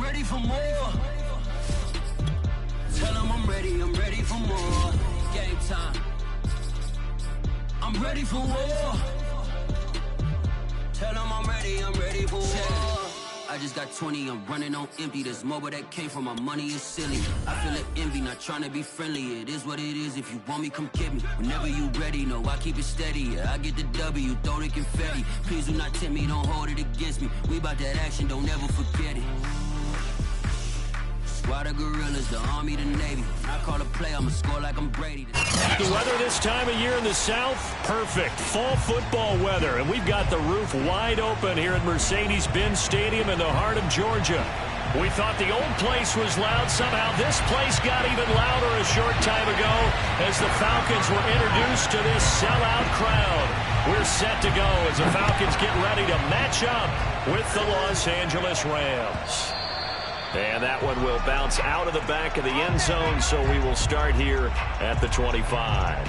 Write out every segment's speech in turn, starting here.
ready for more. Tell them I'm ready for more. Game time. I'm ready for war. Tell them I'm ready for war. I just got 20, I'm running on empty. This mobile that came from my money is silly. I feel it envy, not trying to be friendly. It is what it is, if you want me, come get me. Whenever you ready, no, I keep it steady. Yeah, I get the W, throw the confetti. Please do not tempt me, don't hold it against me. We bout that action, don't ever forget it. Squad of gorillas, the Army, the Navy. When I call a play, I'ma score like I'm Brady. The weather this time of year in the South, perfect. Fall football weather, and we've got the roof wide open here at Mercedes-Benz Stadium in the heart of Georgia. We thought the old place was loud. Somehow this place got even louder a short time ago as the Falcons were introduced to this sellout crowd. We're set to go as the Falcons get ready to match up with the Los Angeles Rams. And that one will bounce out of the back of the end zone, so we will start here at the 25.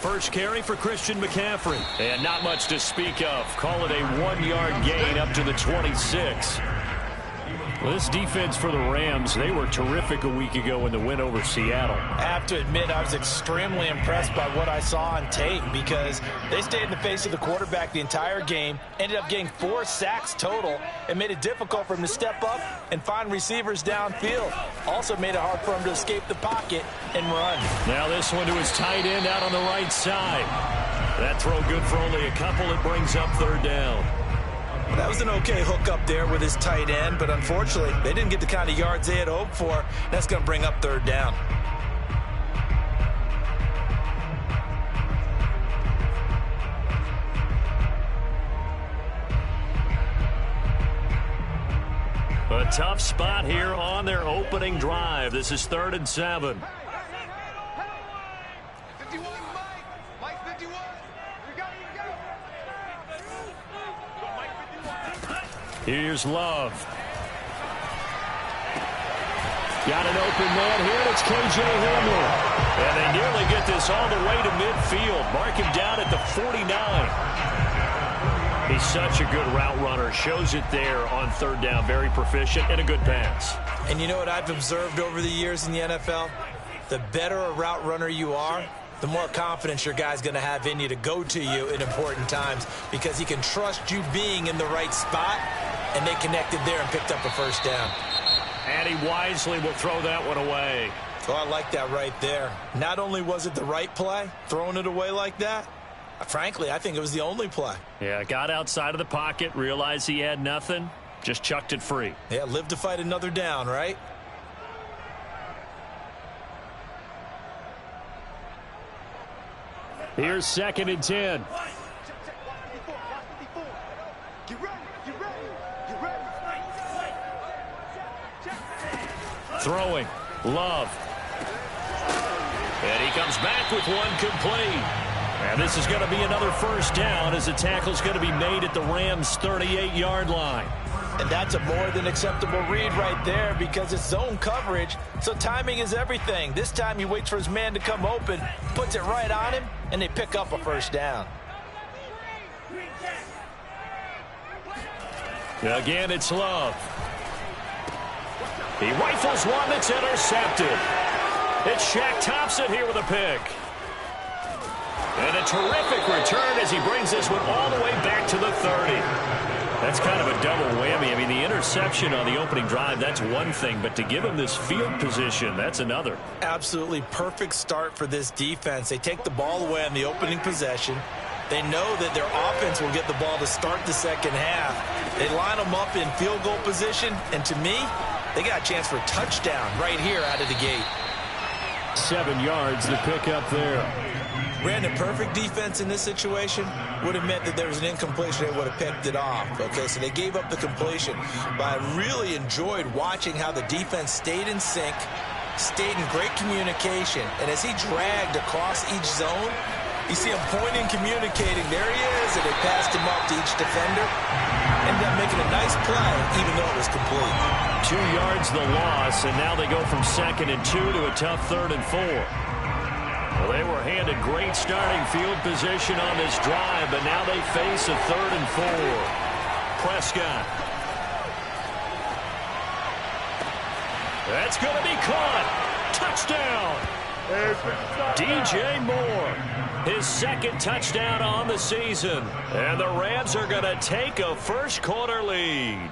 First carry for Christian McCaffrey. And not much to speak of. Call it a 1-yard gain up to the 26. Well, this defense for the Rams, they were terrific a week ago in the win over Seattle. I have to admit, I was extremely impressed by what I saw on tape because they stayed in the face of the quarterback the entire game, ended up getting 4 sacks total, and made it difficult for him to step up and find receivers downfield. Also made it hard for him to escape the pocket and run. Now this one to his tight end out on the right side. That throw good for only a couple. It brings up third down. That was an okay hook up there with his tight end, but unfortunately, they didn't get the kind of yards they had hoped for. That's going to bring up third down. A tough spot here on their opening drive. This is 3rd and 7. Here's Love. Got an open man here, and it's K.J. Hamler. And they nearly get this all the way to midfield. Mark him down at the 49. He's such a good route runner. Shows it there on 3rd down. Very proficient and a good pass. And you know what I've observed over the years in the NFL? The better a route runner you are, the more confidence your guy's going to have in you to go to you in important times because he can trust you being in the right spot, and they connected there and picked up a first down. And he wisely will throw that one away. So I like that right there. Not only was it the right play, throwing it away like that, frankly, I think it was the only play. Yeah, got outside of the pocket, realized he had nothing, just chucked it free. Yeah, live to fight another down, right? Here's 2nd and 10. Throwing. Love. And he comes back with one complete. And this is going to be another first down as the tackle's going to be made at the Rams' 38-yard line. And that's a more than acceptable read right there because it's zone coverage, so timing is everything. This time he waits for his man to come open, puts it right on him, and they pick up a first down. Again, it's Love. He rifles one that's intercepted. It's Shaq Thompson here with a pick. And a terrific return as he brings this one all the way back to the 30. That's kind of a double whammy. I mean, the interception on the opening drive, that's one thing, but to give him this field position, that's another. Absolutely perfect start for this defense. They take the ball away on the opening possession. They know that their offense will get the ball to start the second half. They line them up in field goal position, and to me, they got a chance for a touchdown right here out of the gate. 7 yards to pick up there. Brandon, perfect defense in this situation would have meant that there was an incompletion. They would have picked it off. Okay, so they gave up the completion. But I really enjoyed watching how the defense stayed in sync, stayed in great communication. And as he dragged across each zone, you see him pointing, communicating. There he is, and they passed him up to each defender. Ended up making a nice play, even though it was complete. 2 yards the loss, and now they go from 2nd and 2 to a tough 3rd and 4. Well, they were handed great starting field position on this drive, but now they face a 3rd and 4. Prescott. That's going to be caught. Touchdown. DJ Moore, his 2nd touchdown on the season. And the Rams are going to take a first-quarter lead.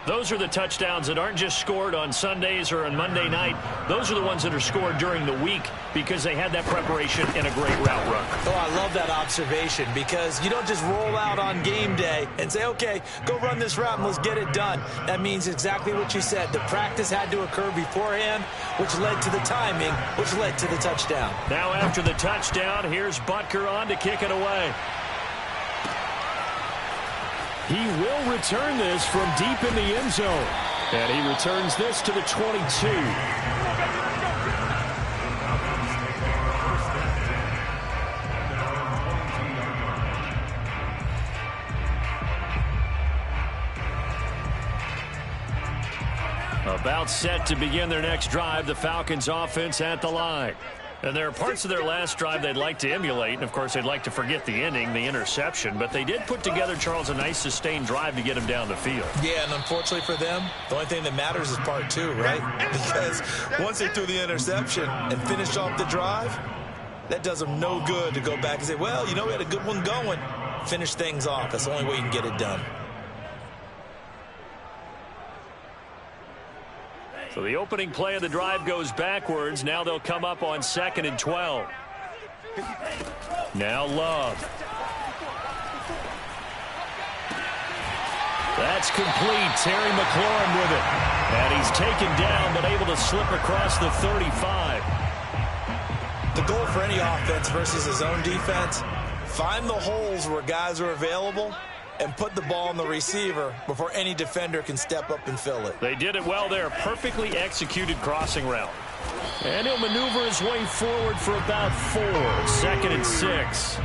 Those are the touchdowns that aren't just scored on Sundays or on Monday night. Those are the ones that are scored during the week because they had that preparation and a great route run. Oh, I love that observation because you don't just roll out on game day and say, okay, go run this route and let's get it done. That means exactly what you said. The practice had to occur beforehand, which led to the timing, which led to the touchdown. Now after the touchdown, here's Butker on to kick it away. He will return this from deep in the end zone. And he returns this to the 22. About set to begin their next drive, the Falcons offense at the line. And there are parts of their last drive they'd like to emulate, and of course they'd like to forget the ending, the interception, but they did put together, Charles, a nice sustained drive to get him down the field. Yeah, and unfortunately for them, the only thing that matters is part 2, right? Because once they threw the interception and finished off the drive, that does them no good to go back and say, well, you know, we had a good one going. Finish things off. That's the only way you can get it done. So the opening play of the drive goes backwards. Now they'll come up on 2nd and 12. Now Love. That's complete. Terry McLaurin with it. And he's taken down but able to slip across the 35. The goal for any offense versus his own defense, find the holes where guys are available and put the ball on the receiver before any defender can step up and fill it. They did it well there. Perfectly executed crossing route. And he'll maneuver his way forward for about 4. 2nd and 6.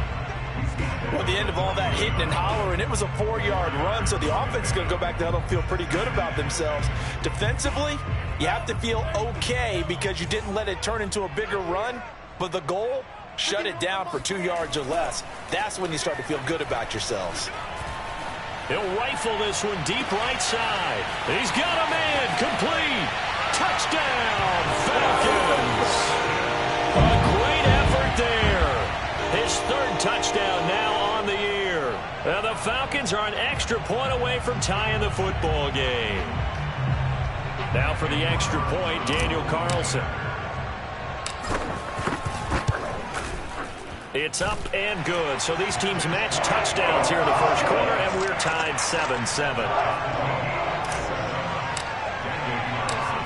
Well, at the end of all that hitting and hollering, it was a 4-yard run, so the offense is going to go back to huddle and feel pretty good about themselves. Defensively, you have to feel okay because you didn't let it turn into a bigger run, but the goal, shut it down for 2 yards or less. That's when you start to feel good about yourselves. He'll rifle this one deep right side. He's got a man. Complete. Touchdown, Falcons. A great effort there. His 3rd touchdown now on the year. And the Falcons are an extra point away from tying the football game. Now for the extra point, Daniel Carlson. It's up and good. So these teams match touchdowns here in the first quarter, and we're tied 7-7.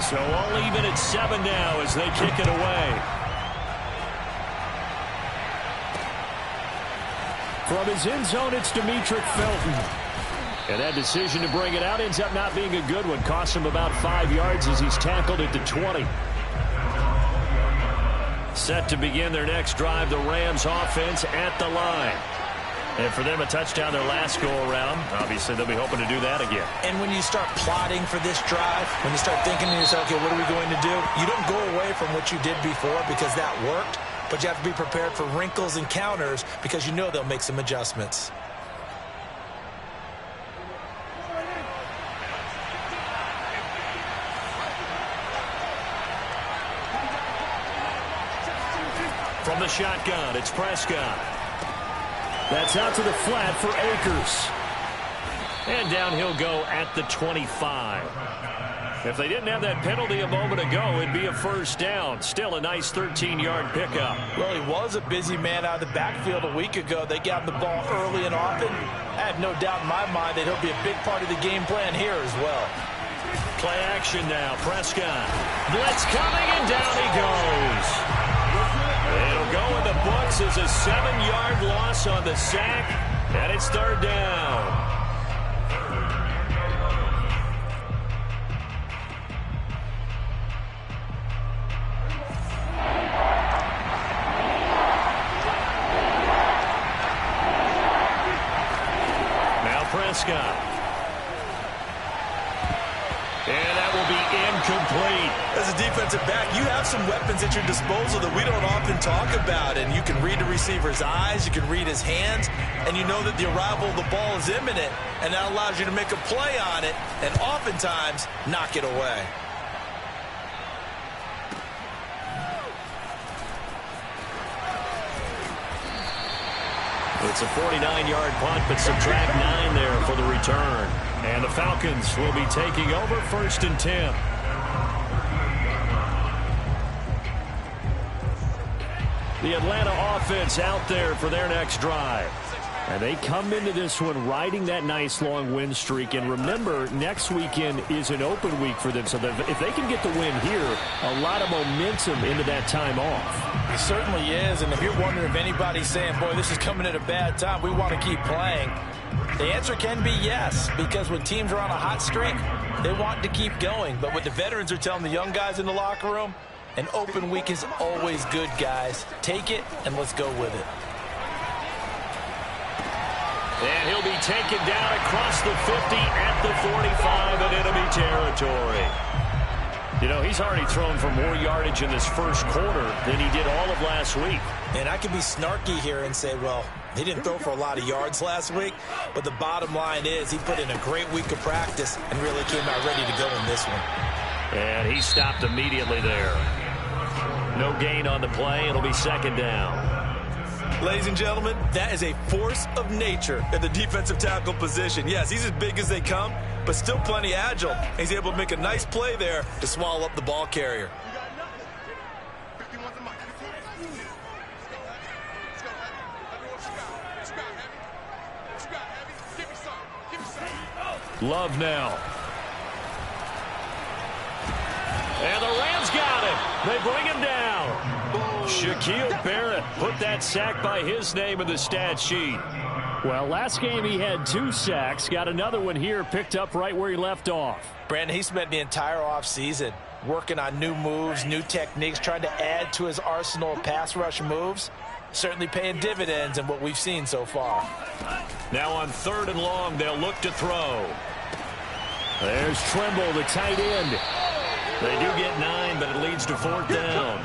So all even at 7 now as they kick it away. From his end zone, it's Demetric Felton. And that decision to bring it out ends up not being a good one. Costs him about 5 yards as he's tackled at the 20. Set to begin their next drive, the Rams offense at the line. And for them, a touchdown their last go-around. Obviously, they'll be hoping to do that again. And when you start plotting for this drive, when you start thinking to yourself, okay, what are we going to do? You don't go away from what you did before because that worked, but you have to be prepared for wrinkles and counters because you know they'll make some adjustments. From the shotgun, it's Prescott. That's out to the flat for Akers. And down he'll go at the 25. If they didn't have that penalty a moment ago, it'd be a first down. Still a nice 13-yard pickup. Well, he was a busy man out of the backfield a week ago. They got him the ball early and often. I have no doubt in my mind that he'll be a big part of the game plan here as well. Play action now. Prescott. Blitz coming, and down he goes. It'll go in the books as a 7-yard loss on the sack, and it's 3rd down. Now Prescott. And that will be incomplete. As a defensive back, you have some weapons at your disposal that we don't often talk about. And you can read the receiver's eyes, you can read his hands, and you know that the arrival of the ball is imminent. And that allows you to make a play on it and oftentimes knock it away. It's a 49-yard punt, but subtract 9 there for the return. And the Falcons will be taking over 1st and 10. The Atlanta offense out there for their next drive. And they come into this one riding that nice long win streak. And remember, next weekend is an open week for them. So that if they can get the win here, a lot of momentum into that time off. It certainly is. And if you're wondering if anybody's saying, boy, this is coming at a bad time, we want to keep playing, the answer can be yes. Because when teams are on a hot streak, they want to keep going. But what the veterans are telling the young guys in the locker room, an open week is always good, guys. Take it and let's go with it. And he'll be taken down across the 50 at the 45 in enemy territory. You know, he's already thrown for more yardage in this first quarter than he did all of last week. And I could be snarky here and say, well, he didn't throw for a lot of yards last week, but the bottom line is he put in a great week of practice and really came out ready to go in this one. And he stopped immediately there. No gain on the play. It'll be 2nd down. Ladies and gentlemen, that is a force of nature at the defensive tackle position. Yes, he's as big as they come, but still plenty agile. He's able to make a nice play there to swallow up the ball carrier. Love now. And the Rams got him. They bring him down. Shaquille Barrett put that sack by his name in the stat sheet. Well, last game he had 2 sacks. Got another one here, picked up right where he left off. Brandon, he spent the entire offseason working on new moves, new techniques, trying to add to his arsenal of pass rush moves. Certainly paying dividends in what we've seen so far. Now on 3rd and long, they'll look to throw. There's Trimble, the tight end. They do get 9, but it leads to 4th down.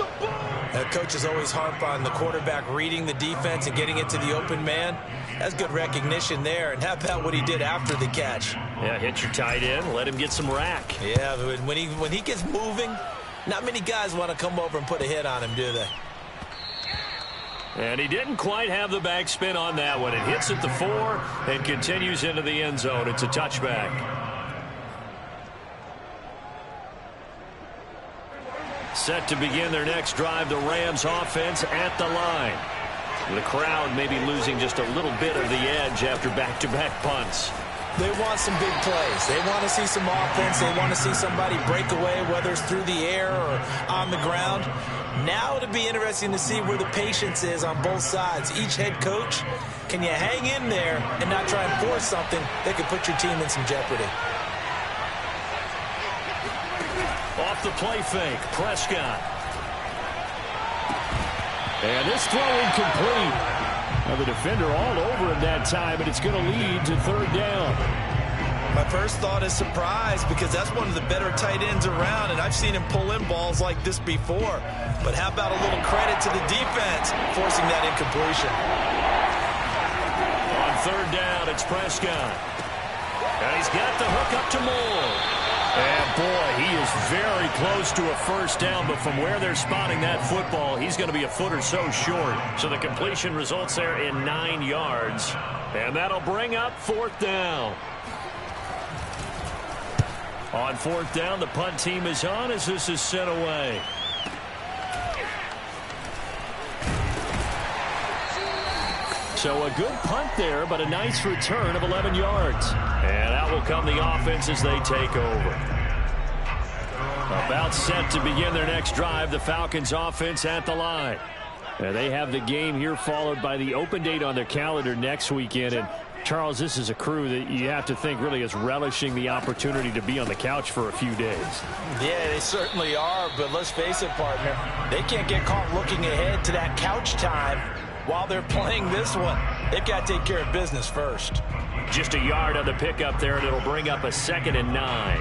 Coaches always harp on the quarterback reading the defense and getting it to the open man. That's good recognition there. And how about what he did after the catch? Yeah, hit your tight end, let him get some rack. Yeah, when he gets moving, not many guys want to come over and put a hit on him, do they? And he didn't quite have the backspin on that one. It hits at the 4 and continues into the end zone. It's a touchback. Set to begin their next drive, the Rams offense at the line. The crowd may be losing just a little bit of the edge after back-to-back punts. They want some big plays. They want to see some offense. They want to see somebody break away, whether it's through the air or on the ground. Now it'll be interesting to see where the patience is on both sides. Each head coach, can you hang in there and not try and force something that could put your team in some jeopardy? Off the play fake, Prescott. And this throw incomplete. Now the defender all over him that time, and it's going to lead to 3rd down. My first thought is surprise, because that's one of the better tight ends around, and I've seen him pull in balls like this before. But how about a little credit to the defense forcing that incompletion? On 3rd down, it's Prescott. And he's got the hook up to Moore. And, boy, he is very close to a 1st down, but from where they're spotting that football, he's going to be a foot or so short. So the completion results there in 9 yards. And that'll bring up 4th down. On 4th down, the punt team is on as this is sent away. So a good punt there, but a nice return of 11 yards. And out will come the offense as they take over. About set to begin their next drive, the Falcons offense at the line. And they have the game here followed by the open date on their calendar next weekend. And Charles, this is a crew that you have to think really is relishing the opportunity to be on the couch for a few days. Yeah, they certainly are, but let's face it, partner, they can't get caught looking ahead to that couch time while they're playing this one. They've got to take care of business first. Just a yard on the pickup there, and it'll bring up a 2nd and 9.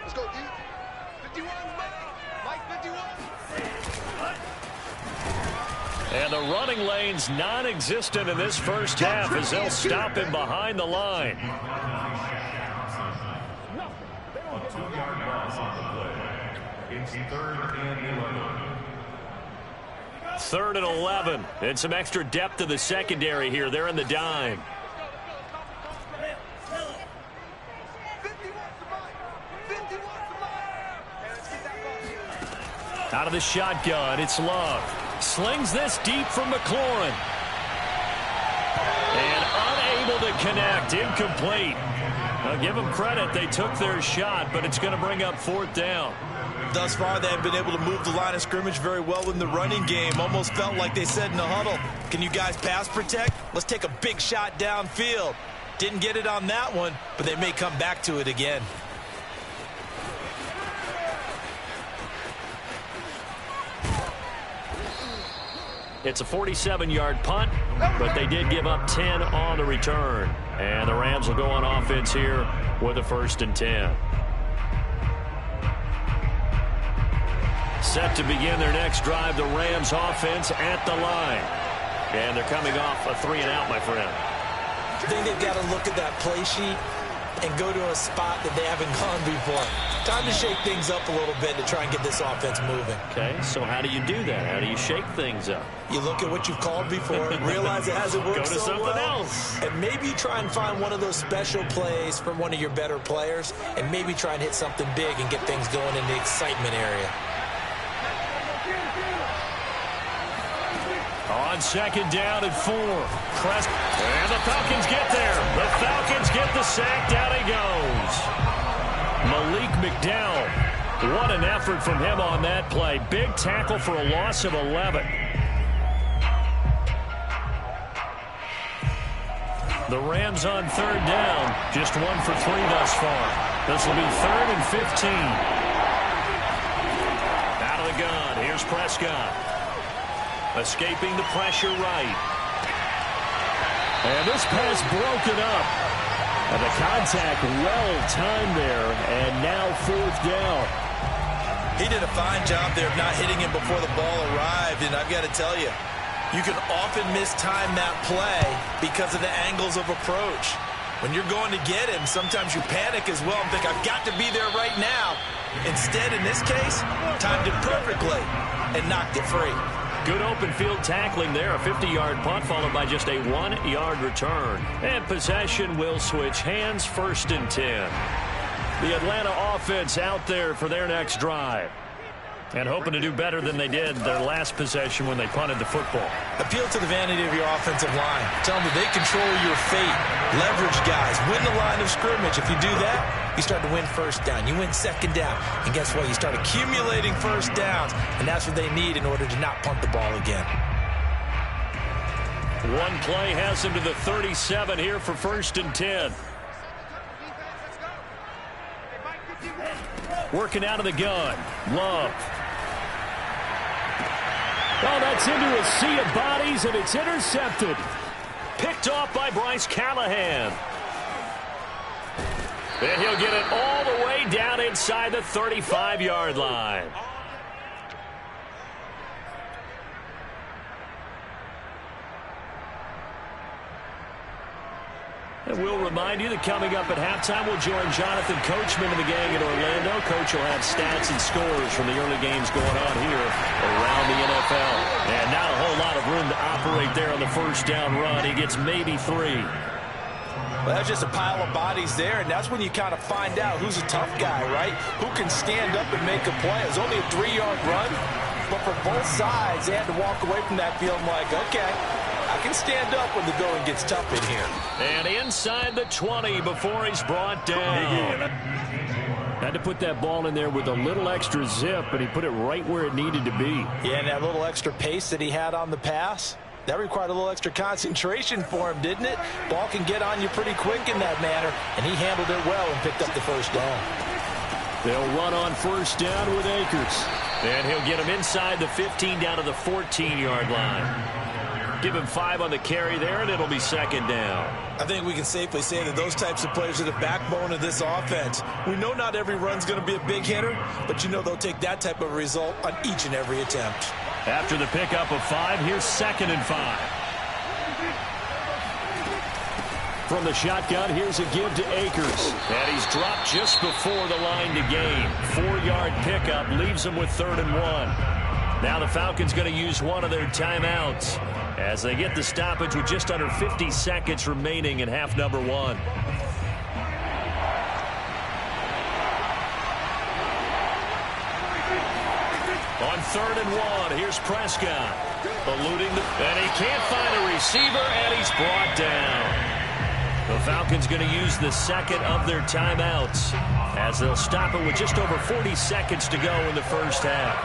Let's go, D. 51, Mike 51. And the running lane's non-existent in this first half as they'll stop him behind the line. 2-yard loss on the play. It's 3rd and 11. 3rd and 11. And some extra depth to the secondary here. They're in the dime. Out of the shotgun, it's Love. Slings this deep from McLaurin. And unable to connect. Incomplete. I'll give them credit. They took their shot, but it's going to bring up 4th down. Thus far, they have been able to move the line of scrimmage very well in the running game. Almost felt like they said in the huddle, can you guys pass protect? Let's take a big shot downfield. Didn't get it on that one, but they may come back to it again. It's a 47-yard punt, but they did give up 10 on the return. And the Rams will go on offense here with a 1st and 10. Set to begin their next drive, the Rams offense at the line. And they're coming off a 3-and-out, my friend. I think they've got to look at that play sheet and go to a spot that they haven't gone before. Time to shake things up a little bit to try and get this offense moving. Okay, so how do you do that? How do you shake things up? You look at what you've called before, realize it hasn't worked Go to so something well, else. and maybe try and find one of those special plays from one of your better players, and maybe try and hit something big and get things going in the excitement area. On 2nd down and 4. And the Falcons get there. The Falcons get the sack. Down he goes. Malik McDowell. What an effort from him on that play. Big tackle for a loss of 11. The Rams on 3rd down. Just 1 for 3 thus far. This will be 3rd and 15. Out of the gun. Here's Prescott. Escaping the pressure right. And this pass broken up. And the contact well timed there. And now 4th down. He did a fine job there of not hitting him before the ball arrived. And I've got to tell you, you can often mistime that play because of the angles of approach. When you're going to get him, sometimes you panic as well and think, I've got to be there right now. Instead, in this case, timed it perfectly and knocked it free. Good open field tackling there. A 50-yard punt followed by just a 1-yard return. And possession will switch hands. 1st and 10. The Atlanta offense out there for their next drive. And hoping to do better than they did their last possession when they punted the football. Appeal to the vanity of your offensive line. Tell them that they control your fate. Leverage guys. Win the line of scrimmage. If you do that, you start to win 1st down. You win 2nd down. And guess what? You start accumulating 1st downs. And that's what they need in order to not punt the ball again. One play has him to the 37 here for 1st and 10. Working out of the gun. Love. Oh, that's into a sea of bodies, and it's intercepted. Picked off by Bryce Callahan. And he'll get it all the way down inside the 35-yard line. And we'll remind you that coming up at halftime, we'll join Jonathan Coachman and the gang in Orlando. Coach will have stats and scores from the early games going on here around the NFL. And not a whole lot of room to operate there on the 1st down run. He gets maybe 3. Well, that's just a pile of bodies there, and that's when you kind of find out who's a tough guy, right? Who can stand up and make a play. It was only a 3-yard run, but for both sides, they had to walk away from that field like, okay, I can stand up when the going gets tough in here. And inside the 20 before he's brought down. Had to put that ball in there with a little extra zip, and he put it right where it needed to be. Yeah, and that little extra pace that he had on the pass, that required a little extra concentration for him, didn't it? Ball can get on you pretty quick in that manner, and he handled it well and picked up the 1st down. They'll run on 1st down with Akers. And he'll get him inside the 15 down to the 14-yard line. Give him 5 on the carry there, and it'll be second down. I think we can safely say that those types of players are the backbone of this offense. We know not every run's going to be a big hitter, but you know they'll take that type of result on each and every attempt. After the pickup of 5, here's 2nd and 5. From the shotgun, here's a give to Akers. And he's dropped just before the line to gain. 4-yard pickup leaves him with 3rd and 1. Now the Falcons going to use one of their timeouts as they get the stoppage with just under 50 seconds remaining in half number 1. On 3rd and 1, here's Prescott. Eluding and he can't find a receiver, and he's brought down. The Falcons going to use the 2nd of their timeouts as they'll stop it with just over 40 seconds to go in the first half.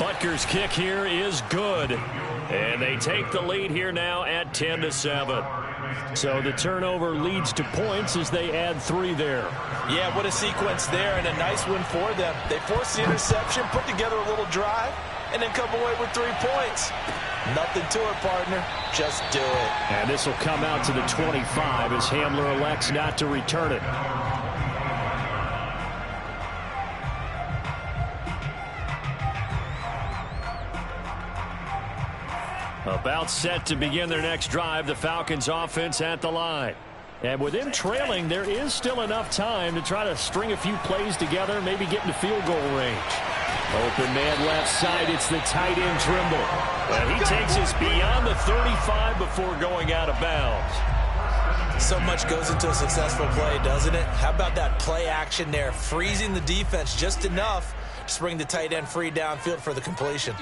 Butker's kick here is good, and they take the lead here now at 10-7. So the turnover leads to points as they add 3 there. Yeah, what a sequence there, and a nice win for them. They forced the interception, put together a little drive, and then come away with 3 points. Nothing to it, partner. Just do it. And this will come out to the 25 as Hamler elects not to return it. About set to begin their next drive, the Falcons offense at the line. And with them trailing, there is still enough time to try to string a few plays together, maybe get into field goal range. Open man left side, it's the tight end Trimble. And he takes us beyond the 35 before going out of bounds. So much goes into a successful play, doesn't it? How about that play action there, freezing the defense just enough to bring the tight end free downfield for the completion.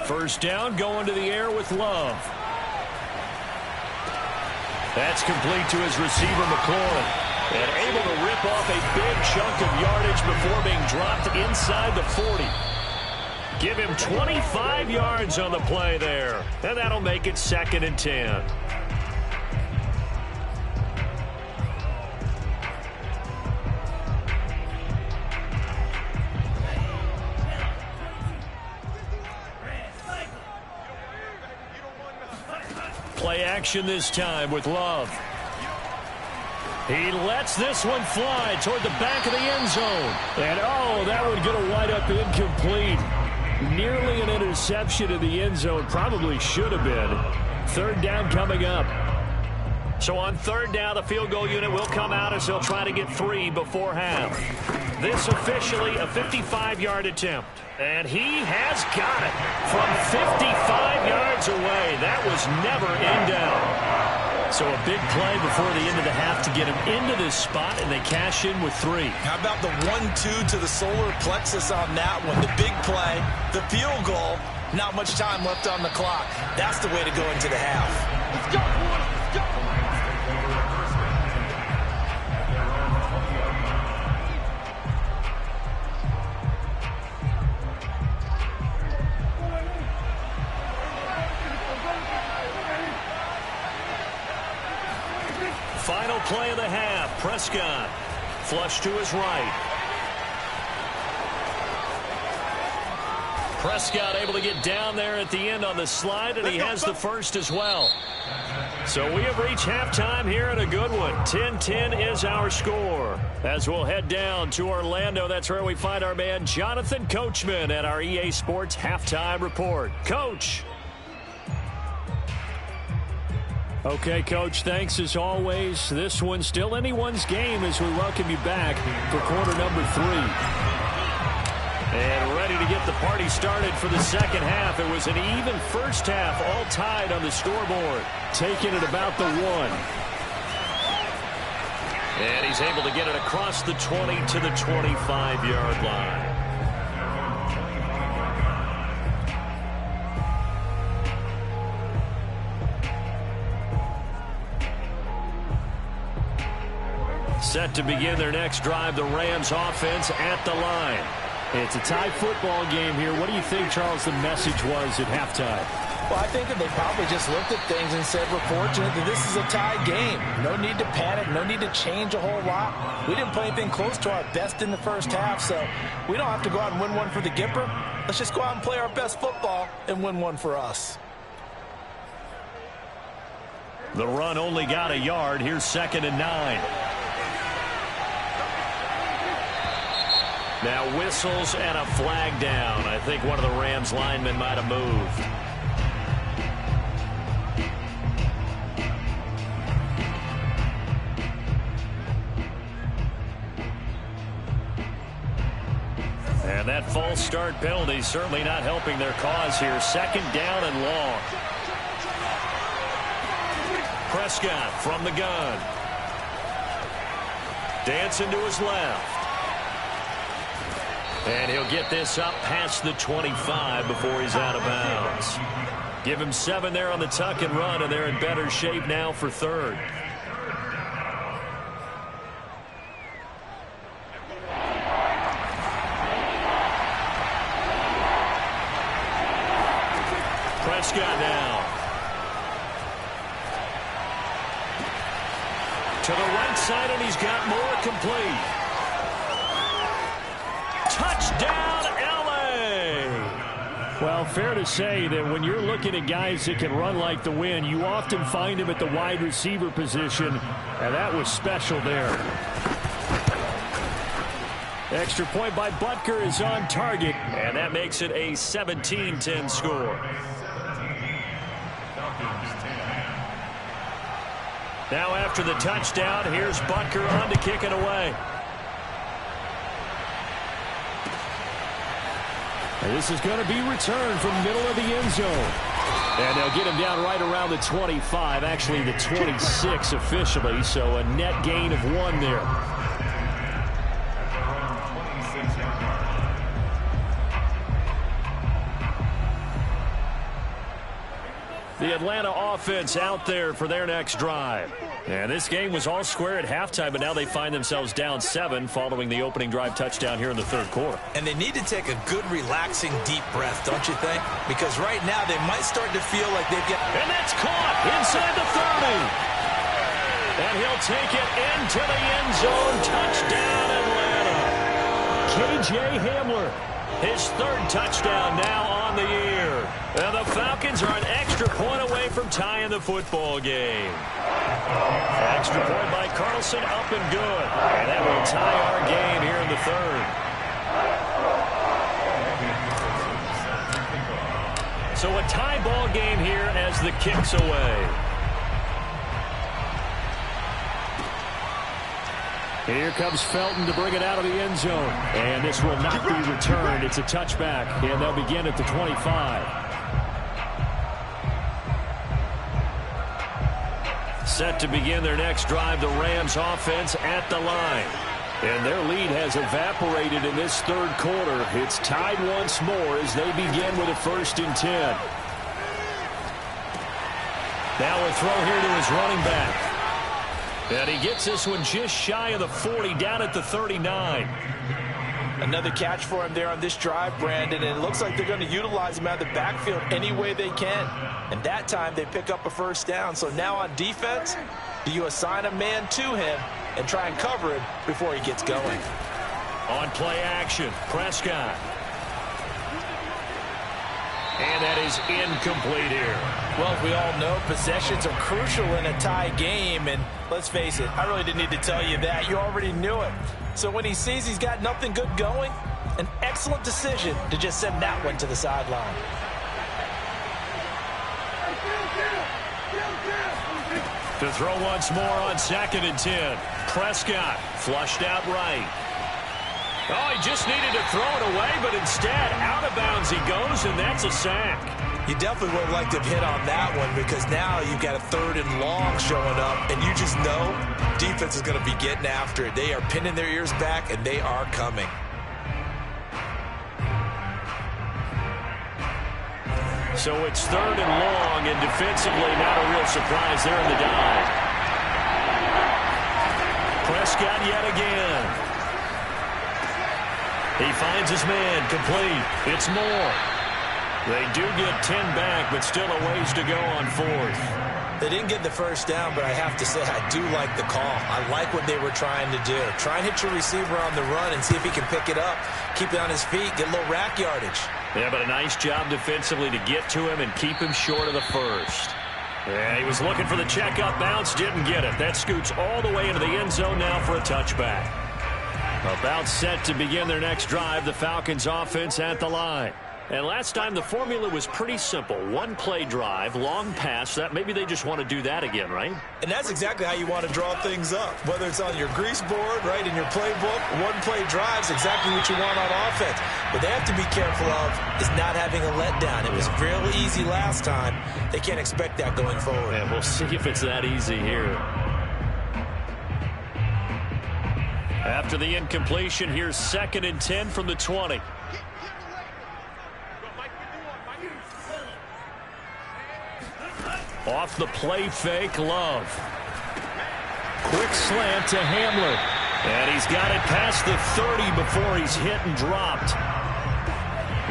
First down, going to the air with Love. That's complete to his receiver, McLaurin. And able to rip off a big chunk of yardage before being dropped inside the 40. Give him 25 yards on the play there. And that'll make it 2nd and 10. Play action this time with Love. He lets this one fly toward the back of the end zone. And, oh, that one going to wind up incomplete. Nearly an interception in the end zone. Probably should have been. 3rd down coming up. So on 3rd down, the field goal unit will come out as they'll try to get 3 before half. This officially a 55-yard attempt. And he has got it from 55 yards away. That was never in doubt. So a big play before the end of the half to get him into this spot, and they cash in with 3. How about the 1-2 to the solar plexus on that one? The big play, the field goal, not much time left on the clock. That's the way to go into the half. Let's go, boys. Let's go. Final play of the half. Prescott flush to his right. Prescott able to get down there at the end on the slide, and he has the first as well. So we have reached halftime here in a good one. 10-10 is our score. As we'll head down to Orlando, that's where we find our man Jonathan Coachman at our EA Sports Halftime Report. Coach. Okay, Coach, thanks as always. This one's still anyone's game as we welcome you back for quarter number 3. And ready to get the party started for the second half. It was an even first half, all tied on the scoreboard. Taking it about the 1. And he's able to get it across the 20 to the 25-yard line. Set to begin their next drive, the Rams offense at the line. It's a tie football game here. What do you think, Charles, the message was at halftime? Well, I think that they probably just looked at things and said, we're fortunate that this is a tie game. No need to panic, no need to change a whole lot. We didn't play anything close to our best in the first half, so we don't have to go out and win one for the Gipper. Let's just go out and play our best football and win one for us. The run only got a yard. Here's 2nd and 9. Now whistles and a flag down. I think one of the Rams linemen might have moved. And that false start penalty certainly not helping their cause here. 2nd down and long. Prescott from the gun. Dancing to his left. And he'll get this up past the 25 before he's out of bounds. Give him 7 there on the tuck and run, and they're in better shape now for 3rd. Prescott now. To the right side, and he's got more complete. Touchdown, L.A. Well, fair to say that when you're looking at guys that can run like the wind, you often find them at the wide receiver position, and that was special there. Extra point by Butker is on target, and that makes it a 17-10 score. Now after the touchdown, here's Butker on to kick it away. And this is going to be returned from middle of the end zone. And they'll get him down right around the 25, actually the 26 officially, so a net gain of 1 there. The Atlanta offense out there for their next drive. And this game was all square at halftime, but now they find themselves down 7 following the opening drive touchdown here in the 3rd quarter. And they need to take a good, relaxing, deep breath, don't you think? Because right now they might start to feel like they've got... And that's caught inside the 30. And he'll take it into the end zone. Touchdown, Atlanta. K.J. Hamler, his 3rd touchdown now on the year. And the Falcons are an extra point away from tying the football game. Extra point by Carlson, up and good. And that will tie our game here in the 3rd. So a tie ball game here as the kick's away. Here comes Felton to bring it out of the end zone. And this will not be returned. It's a touchback, and they'll begin at the 25. Set to begin their next drive, the Rams offense at the line. And their lead has evaporated in this 3rd quarter. It's tied once more as they begin with a 1st and 10. Now a throw here to his running back. And he gets this one just shy of the 40, down at the 39. Another catch for him there on this drive, Brandon, and it looks like they're going to utilize him out of the backfield any way they can. And that time they pick up a 1st down. So now on defense, do you assign a man to him and try and cover it before he gets going? On play action, Prescott. And that is incomplete here. Well, as we all know, possessions are crucial in a tie game. And let's face it, I really didn't need to tell you that. You already knew it. So when he sees he's got nothing good going, an excellent decision to just send that one to the sideline. To throw once more on 2nd and 10. Prescott flushed out right. Oh, he just needed to throw it away, but instead, out of bounds he goes, and that's a sack. You definitely would have liked to have hit on that one because now you've got a 3rd and long showing up, and you just know defense is going to be getting after it. They are pinning their ears back, and they are coming. So it's 3rd and long, and defensively not a real surprise there in the dive. Prescott yet again. He finds his man complete. It's Moore. They do get 10 back, but still a ways to go on fourth. They didn't get the first down, but I have to say I do like the call. I like what they were trying to do. Try and hit your receiver on the run and see if he can pick it up, keep it on his feet, get a little rack yardage. Yeah, but a nice job defensively to get to him and keep him short of the first. Yeah, he was looking for the check-up bounce, didn't get it. That scoots all the way into the end zone now for a touchback. About set to begin their next drive, the Falcons offense at the line. And last time the formula was pretty simple. One play drive, long pass. That maybe they just want to do that again, right? And that's exactly how you want to draw things up. Whether it's on your grease board, right, in your playbook, one play drive's exactly what you want on offense. What they have to be careful of is not having a letdown. It was fairly easy last time. They can't expect that going forward. And we'll see if it's that easy here. After the incompletion, here's 2nd and 10 from the 20. Off the play fake, Love. Quick slant to Hamler. And he's got it past the 30 before he's hit and dropped.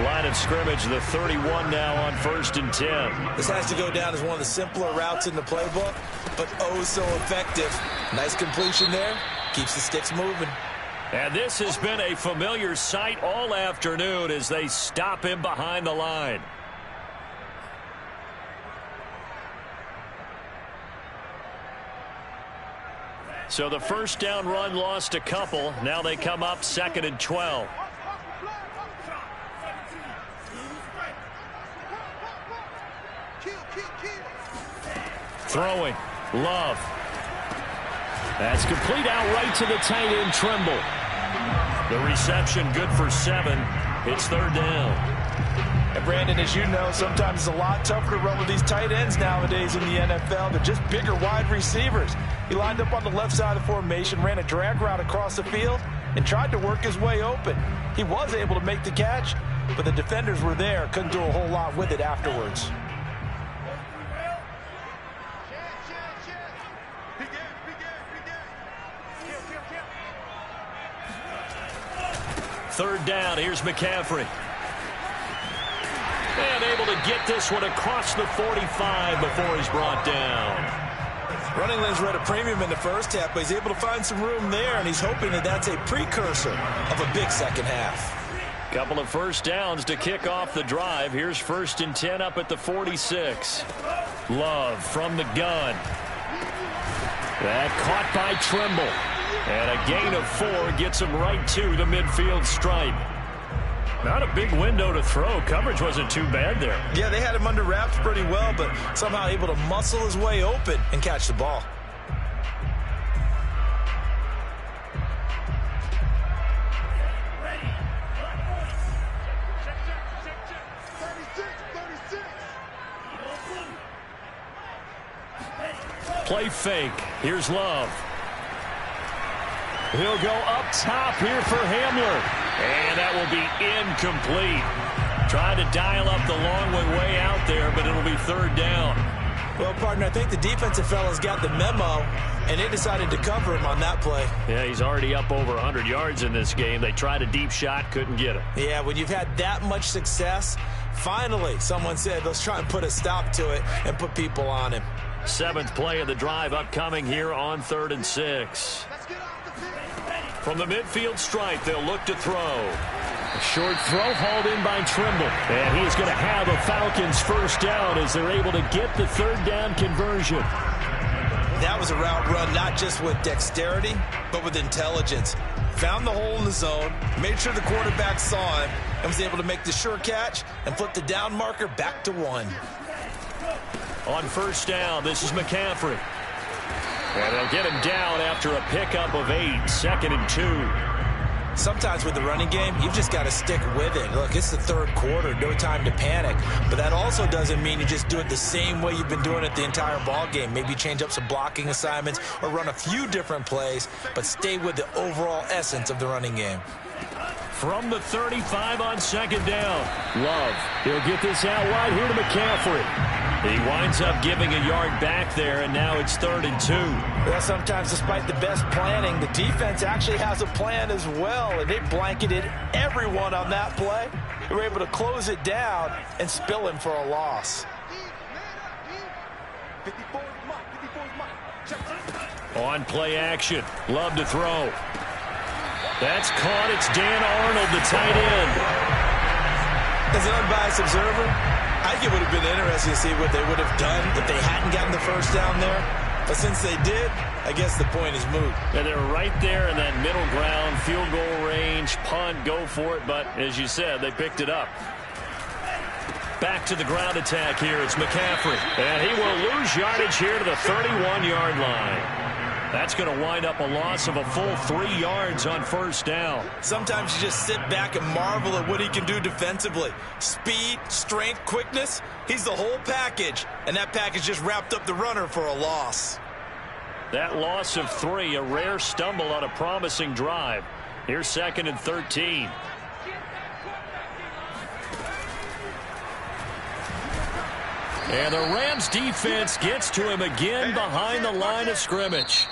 Line of scrimmage, the 31 now on 1st and 10. This has to go down as one of the simpler routes in the playbook, but oh so effective. Nice completion there. Keeps the sticks moving. And this has been a familiar sight all afternoon as they stop him behind the line. So the first down run lost a couple. Now they come up 2nd and 12. Throwing. Love. That's complete out right to the tight end, Trimble. The reception good for 7. It's 3rd down. And Brandon, as you know, sometimes it's a lot tougher to run with these tight ends nowadays in the NFL. They're just bigger wide receivers. He lined up on the left side of the formation, ran a drag route across the field, and tried to work his way open. He was able to make the catch, but the defenders were there. Couldn't do a whole lot with it afterwards. Third down, here's McCaffrey. And able to get this one across the 45 before he's brought down. Running lanes were at a premium in the first half, but he's able to find some room there, and he's hoping that that's a precursor of a big second half. Couple of first downs to kick off the drive. Here's 1st and 10 up at the 46. Love from the gun. That caught by Trimble. And a gain of 4 gets him right to the midfield stripe. Not a big window to throw. Coverage wasn't too bad there. Yeah, they had him under wraps pretty well, but somehow able to muscle his way open and catch the ball. Play fake. Here's Love. He'll go up top here for Hamler. And that will be incomplete. Trying to dial up the long way out there, but it'll be 3rd down. Well, partner, I think the defensive fellas got the memo, and they decided to cover him on that play. Yeah, he's already up over 100 yards in this game. They tried a deep shot, couldn't get it. Yeah, when you've had that much success, finally someone said, let's try and put a stop to it and put people on him. 7th play of the drive upcoming here on 3rd and 6. From the midfield stripe, they'll look to throw. A short throw hauled in by Trimble. And he's going to have a Falcons first down as they're able to get the 3rd down conversion. That was a route run not just with dexterity, but with intelligence. Found the hole in the zone, made sure the quarterback saw him, and was able to make the sure catch and flip the down marker back to 1. On first down, this is McCaffrey. And they'll get him down after a pickup of 8, 2nd and 2. Sometimes with the running game, you've just got to stick with it. Look, it's the 3rd quarter, no time to panic. But that also doesn't mean you just do it the same way you've been doing it the entire ball game. Maybe change up some blocking assignments or run a few different plays, but stay with the overall essence of the running game. From the 35 on 2nd down. Love. He'll get this out wide here to McCaffrey. He winds up giving a yard back there, and now it's 3rd and 2. Well, sometimes despite the best planning, the defense actually has a plan as well, and they blanketed everyone on that play. who were able to close it down and spill him for a loss. On play action. Love to throw. That's caught. It's Dan Arnold, the tight end. As an unbiased observer, I think it would have been interesting to see what they would have done if they hadn't gotten the first down there. But since they did, I guess the point is moot. And they're right there in that middle ground, field goal range, punt, go for it. But as you said, they picked it up. Back to the ground attack here. It's McCaffrey. And he will lose yardage here to the 31-yard line. That's going to wind up a loss of a full 3 yards on first down. Sometimes you just sit back and marvel at what he can do defensively. Speed, strength, quickness. He's the whole package. And that package just wrapped up the runner for a loss. That loss of 3, a rare stumble on a promising drive. Here's 2nd and 13. And the Rams defense gets to him again behind the line of scrimmage.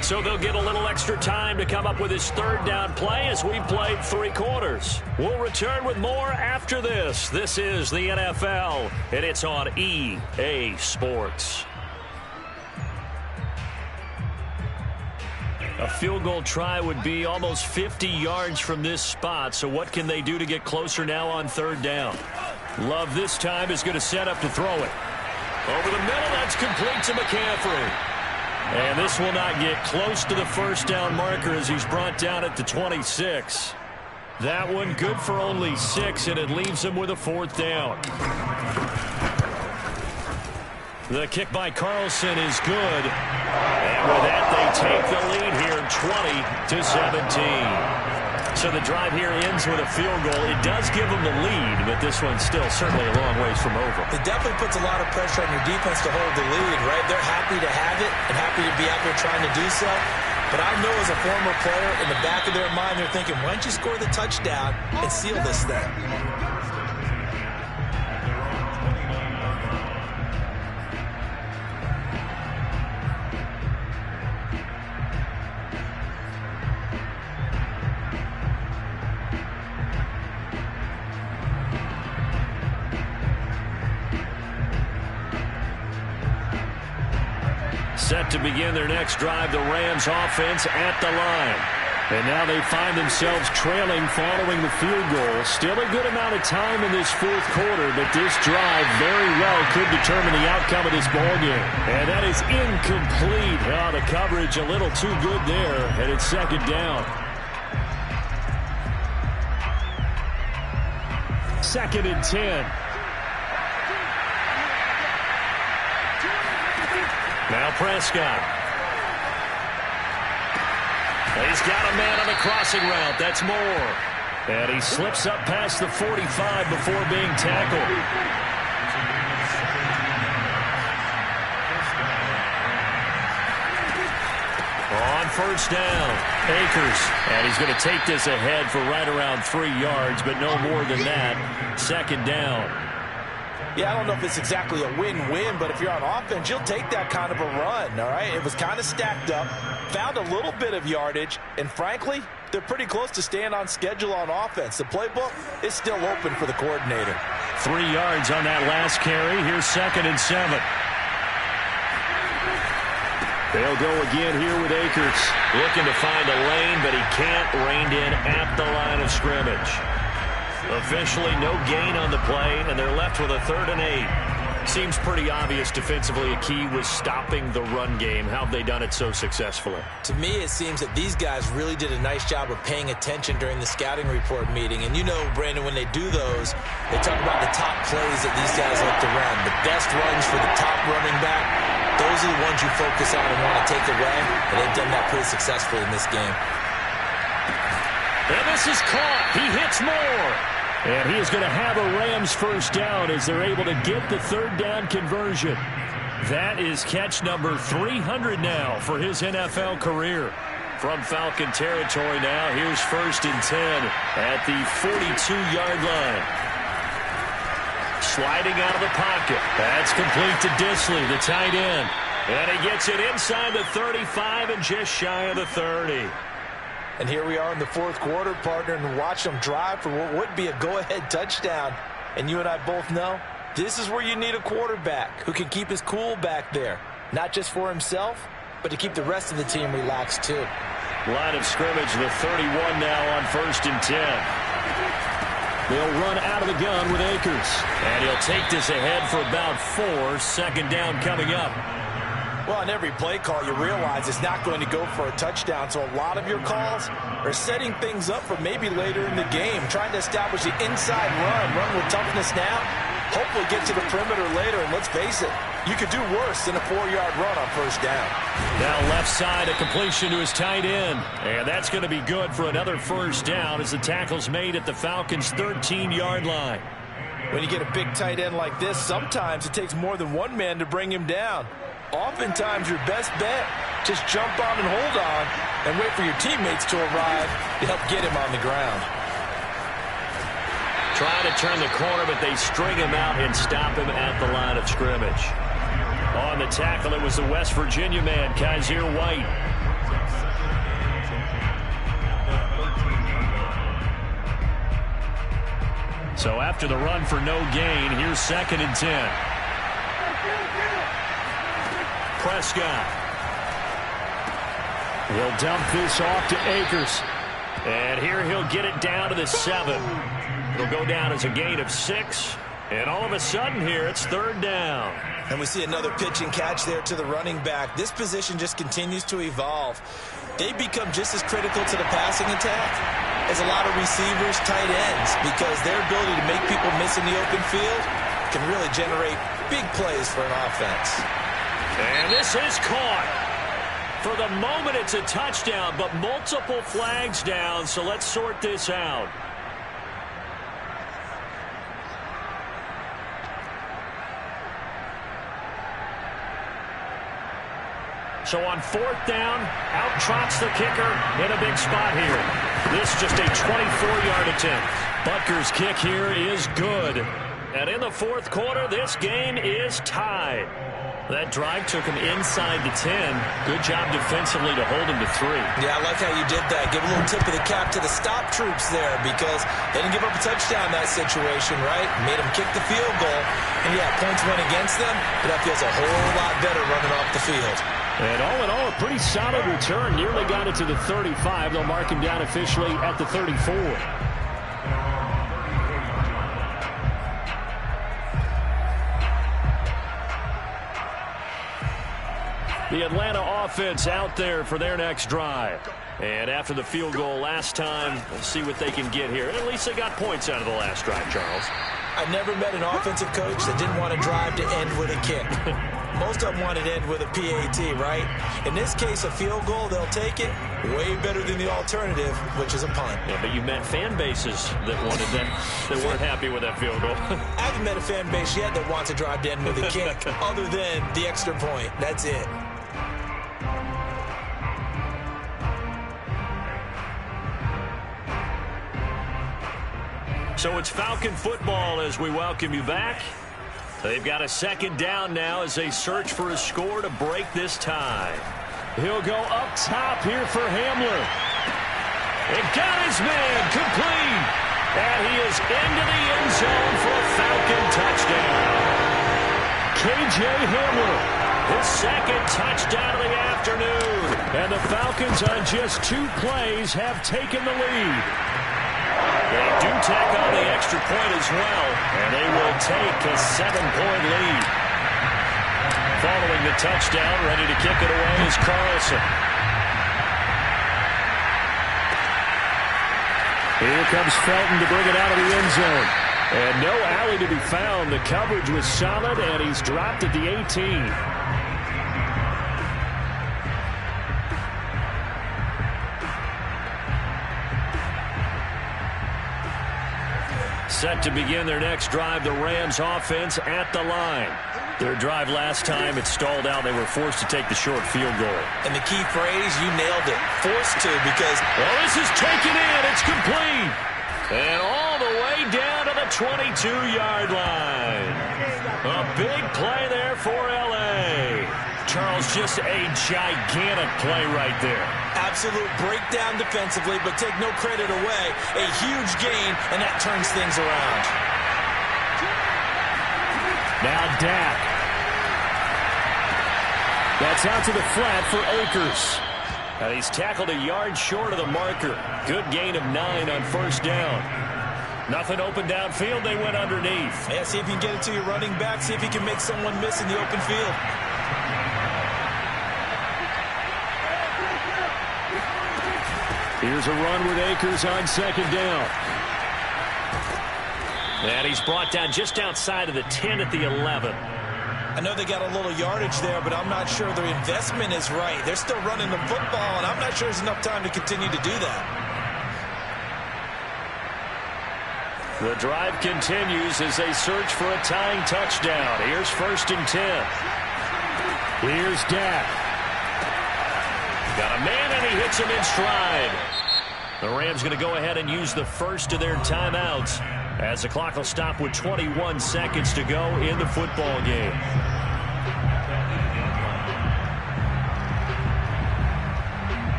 So they'll get a little extra time to come up with his 3rd down play as we've played 3 quarters. We'll return with more after this. This is the NFL, and it's on EA Sports. A field goal try would be almost 50 yards from this spot, so what can they do to get closer now on 3rd down? Love this time is going to set up to throw it. Over the middle, that's complete to McCaffrey. And this will not get close to the first down marker as he's brought down at the 26. That one good for only 6, and it leaves him with a 4th down. The kick by Carlson is good. And with that, they take the lead here, 20-17. So the drive here ends with a field goal. It does give them the lead, but this one's still certainly a long ways from over. It definitely puts a lot of pressure on your defense to hold the lead, right? They're happy to have it and happy to be out there trying to do so. But I know as a former player, in the back of their mind, they're thinking, why don't you score the touchdown and seal this thing? Set to begin their next drive, the Rams offense at the line. And now they find themselves trailing following the field goal. Still a good amount of time in this 4th quarter, but this drive very well could determine the outcome of this ballgame. And that is incomplete. Oh, the coverage a little too good there, and it's 2nd down. 2nd and 10. Now Prescott. He's got a man on the crossing route. That's Moore. And he slips up past the 45 before being tackled. On first down, Akers. And he's going to take this ahead for right around 3 yards, but no more than that. 2nd down. Yeah, I don't know if it's exactly a win-win, but if you're on offense, you'll take that kind of a run, all right? It was kind of stacked up, found a little bit of yardage, and frankly, they're pretty close to staying on schedule on offense. The playbook is still open for the coordinator. 3 yards on that last carry. Here's 2nd and 7. They'll go again here with Akers. Looking to find a lane, but he can't. Reined in at the line of scrimmage. Officially no gain on the play, and they're left with a 3rd and 8. Seems pretty obvious defensively a key was stopping the run game. How have they done it so successfully? To me, it seems that these guys really did a nice job of paying attention during the scouting report meeting. And you know, Brandon, when they do those, they talk about the top plays that these guys like to run. The best runs for the top running back, those are the ones you focus on and want to take away. And they've done that pretty successfully in this game. And this is caught. He hits Moore. And he is going to have a Rams first down as they're able to get the 3rd down conversion. That is catch number 300 now for his NFL career. From Falcon territory now, here's 1st and 10 at the 42-yard line. Sliding out of the pocket. That's complete to Disley, the tight end. And he gets it inside the 35 and just shy of the 30. And here we are in the fourth quarter, partner, and watch them drive for what would be a go-ahead touchdown. And you and I both know this is where you need a quarterback who can keep his cool back there, not just for himself, but to keep the rest of the team relaxed too. Line of scrimmage, the 31 now on 1st and 10. They'll run out of the gun with Akers. And he'll take this ahead for about 4. 2nd down coming up. Well, on every play call, you realize it's not going to go for a touchdown. So a lot of your calls are setting things up for maybe later in the game, trying to establish the inside run with toughness now, hopefully get to the perimeter later. And let's face it, you could do worse than a 4-yard run on 1st down. Now left side, a completion to his tight end. And that's going to be good for another 1st down as the tackle's made at the Falcons' 13-yard line. When you get a big tight end like this, sometimes it takes more than one man to bring him down. Oftentimes, your best bet, just jump on and hold on and wait for your teammates to arrive to help get him on the ground. Trying to turn the corner, but they string him out and stop him at the line of scrimmage. On the tackle, it was the West Virginia man, Kaiser White. So after the run for no gain, here's 2nd and 10. Prescott. He'll dump this off to Akers. And here he'll get it down to the 7. It'll go down as a gain of 6. And all of a sudden here, it's 3rd down. And we see another pitch and catch there to the running back. This position just continues to evolve. They become just as critical to the passing attack as a lot of receivers, tight ends, because their ability to make people miss in the open field can really generate big plays for an offense. And this is caught. For the moment, it's a touchdown, but multiple flags down, so let's sort this out. So on 4th down, out trots the kicker in a big spot here. This just a 24-yard attempt. Butker's kick here is good. And in the 4th quarter, this game is tied. That drive took him inside the 10. Good job defensively to hold him to 3. Yeah, I like how you did that. Give a little tip of the cap to the stop troops there because they didn't give up a touchdown in that situation, right? Made them kick the field goal. And, yeah, points went against them, but that feels a whole lot better running off the field. And all in all, a pretty solid return. Nearly got it to the 35. They'll mark him down officially at the 34. The Atlanta offense out there for their next drive. And after the field goal last time, we'll see what they can get here. And at least they got points out of the last drive, Charles. I've never met an offensive coach that didn't want to drive to end with a kick. Most of them want to end with a PAT, right? In this case, a field goal, they'll take it. Way better than the alternative, which is a punt. Yeah, but you met fan bases that wanted that, that weren't happy with that field goal. I haven't met a fan base yet that wants to drive to end with a kick other than the extra point. That's it. So it's Falcon football as we welcome you back. They've got a 2nd down now as they search for a score to break this tie. He'll go up top here for Hamler. And got his man complete. And he is into the end zone for a Falcon touchdown. K.J. Hamler, his 2nd touchdown of the afternoon. And the Falcons on just 2 plays have taken the lead. They do tack on the extra point as well, and they will take a 7-point lead. Following the touchdown, ready to kick it away is Carlson. Here comes Felton to bring it out of the end zone. And no alley to be found. The coverage was solid, and he's dropped at the 18. Set to begin their next drive, the Rams offense at the line. Their drive last time, it stalled out. They were forced to take the short field goal. And the key phrase, you nailed it. Forced to because... Well, this is taken in. It's complete. And all the way down to the 22-yard line. A big play there for L.A. Charles, just a gigantic play right there. Absolute breakdown defensively, but take no credit away. A huge gain, and that turns things around. Now Dak. That's out to the flat for Akers. And he's tackled a yard short of the marker. Good gain of 9 on first down. Nothing open downfield. They went underneath. Yeah, see if you can get it to your running back. See if you can make someone miss in the open field. Here's a run with Akers on second down. And he's brought down just outside of the 10 at the 11. I know they got a little yardage there, but I'm not sure their investment is right. They're still running the football, and I'm not sure there's enough time to continue to do that. The drive continues as they search for a tying touchdown. Here's 1st and 10. Here's Dak. Got a man, and he hits him in stride. The Rams going to go ahead and use the first of their timeouts as the clock will stop with 21 seconds to go in the football game.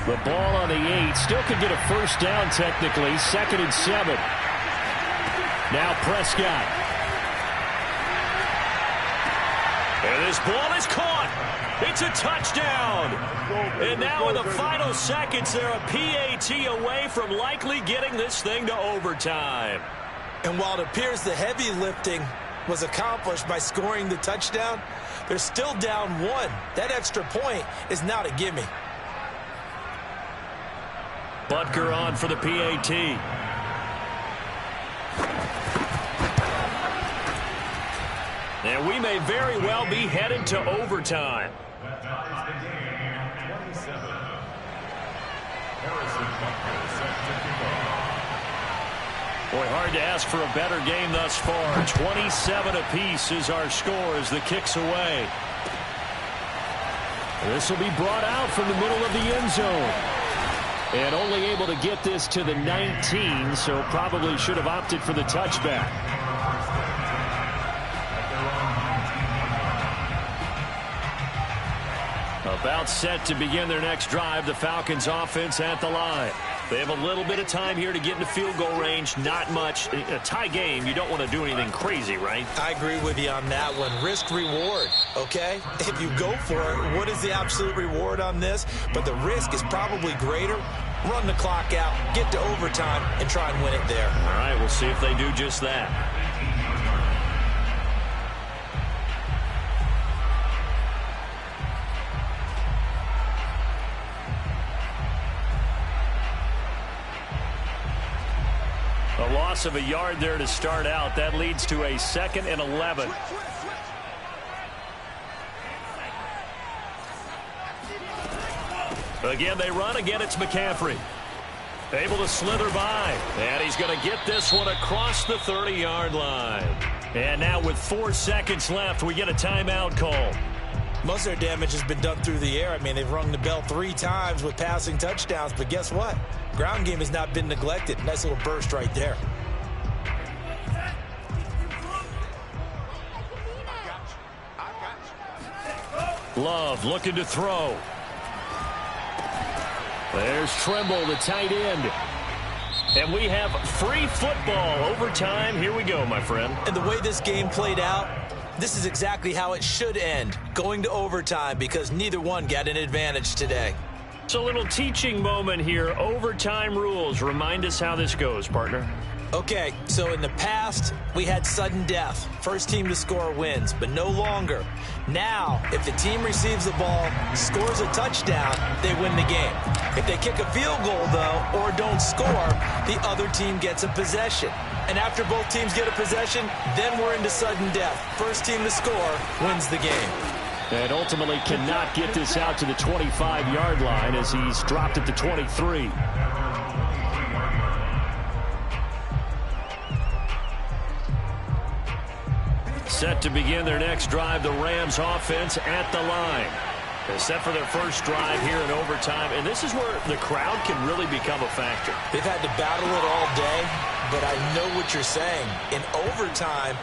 The ball on the 8. Still could get a first down technically. 2nd and 7. Now Prescott. And this ball is caught. It's a touchdown. And now in the final seconds, they're a PAT away from likely getting this thing to overtime. And while it appears the heavy lifting was accomplished by scoring the touchdown, they're still down 1. That extra point is not a gimme. Butker on for the PAT. And we may very well be headed to overtime. That ties the game. 27. Harrison Butker set to kick off. Boy, hard to ask for a better game thus far. 27 apiece is our score as the kick's away. This will be brought out from the middle of the end zone. And only able to get this to the 19, so probably should have opted for the touchback. About set to begin their next drive, the Falcons offense at the line. They have a little bit of time here to get into field goal range. Not much. A tie game, you don't want to do anything crazy, right? I agree with you on that one. Risk reward, okay? If you go for it, what is the absolute reward on this? But the risk is probably greater. Run the clock out, get to overtime, and try and win it there. All right, we'll see if they do just that. A loss of a yard there to start out. That leads to a 2nd and 11. Again, they run. Again, it's McCaffrey. Able to slither by. And he's going to get this one across the 30-yard line. And now with 4 seconds left, we get a timeout call. Most of their damage has been done through the air. I mean, they've rung the bell 3 times with passing touchdowns. But guess what? Ground game has not been neglected. Nice little burst right there. Love looking to throw. There's Tremble, the tight end. And we have free football. Overtime. Here we go, my friend. And the way this game played out, this is exactly how it should end. Going to overtime because neither one got an advantage today. It's a little teaching moment here. Overtime rules. Remind us how this goes, partner. Okay, so in the past, we had sudden death. First team to score wins, but no longer. Now, if the team receives the ball, scores a touchdown, they win the game. If they kick a field goal, though, or don't score, the other team gets a possession. And after both teams get a possession, then we're into sudden death. First team to score wins the game. And ultimately cannot get this out to the 25-yard line as he's dropped at the 23. Set to begin their next drive, the Rams offense at the line. They're set for their first drive here in overtime, and this is where the crowd can really become a factor. They've had to battle it all day, but I know what you're saying. In overtime,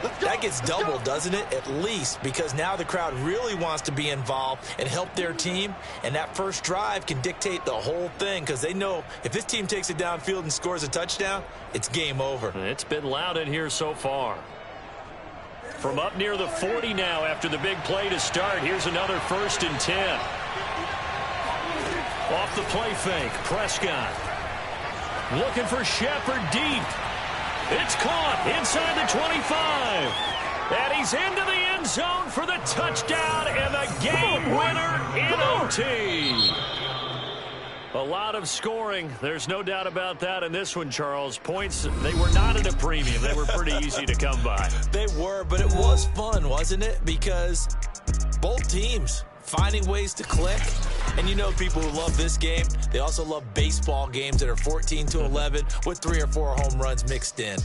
That gets doubled, doesn't it? At least, because now the crowd really wants to be involved and help their team, and that first drive can dictate the whole thing because they know if this team takes it downfield and scores a touchdown, it's game over. It's been loud in here so far. From up near the 40 now after the big play to start, here's another 1st and 10. Off the play fake, Prescott. Looking for Shepard deep. It's caught inside the 25. And he's into the end zone for the touchdown and the game winner in OT. A lot of scoring. There's no doubt about that in this one, Charles. Points, they were not at a premium. They were pretty easy to come by. They were, but it was fun, wasn't it? Because both teams finding ways to click. And you know people who love this game, they also love baseball games that are 14-11 with 3 or 4 home runs mixed in.